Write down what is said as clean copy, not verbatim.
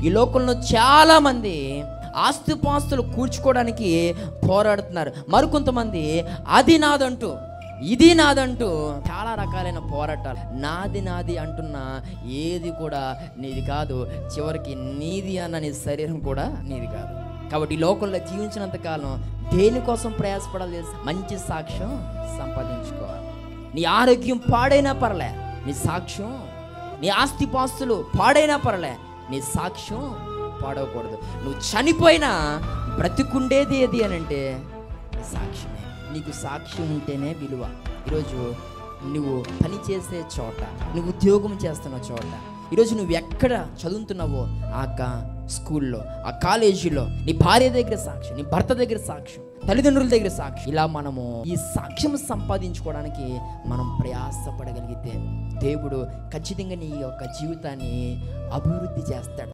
ఈ లోకంలో చాలామంది ఆస్తిపాస్తులు కూర్చుకోవడానికి పోరాడుతున్నారు. మరికొంతమంది అది నాదంటూ ఇది నాదంటూ చాలా రకాలైన పోరాటాలు. నాది నాది అంటున్నా ఏది కూడా నీది కాదు. చివరికి నీది అన్న నీ శరీరం కూడా నీది కాదు. కాబట్టి ఈ లోకంలో జీవించినంత కాలం దేనికోసం ప్రయాసపడాలి? మంచి సాక్ష్యం సంపాదించుకోవాలి. నీ ఆరోగ్యం పాడైనా పర్లే, నీ సాక్ష్యం, నీ ఆస్తిపాస్తులు పాడైనా పర్లే, నీ సాక్ష్యం పాడవకూడదు. నువ్వు చనిపోయినా బ్రతికుండేది ఏది అని అంటే సాక్ష్యమే. నీకు సాక్ష్యం ఉంటేనే విలువ. ఈరోజు నువ్వు పని చేసే చోట, నువ్వు ఉద్యోగం చేస్తున్న చోట, ఈరోజు నువ్వు ఎక్కడ చదువుతున్నావో ఆ స్కూల్లో, ఆ కాలేజీలో నీ భార్య దగ్గర సాక్ష్యం, నీ భర్త దగ్గర సాక్ష్యం, తల్లిదండ్రుల దగ్గర సాక్ష్యం, ఇలా మనము ఈ సాక్ష్యం సంపాదించుకోవడానికి మనం ప్రయాసపడగలిగితే దేవుడు ఖచ్చితంగా నీ యొక్క జీవితాన్ని అభివృద్ధి చేస్తాడు.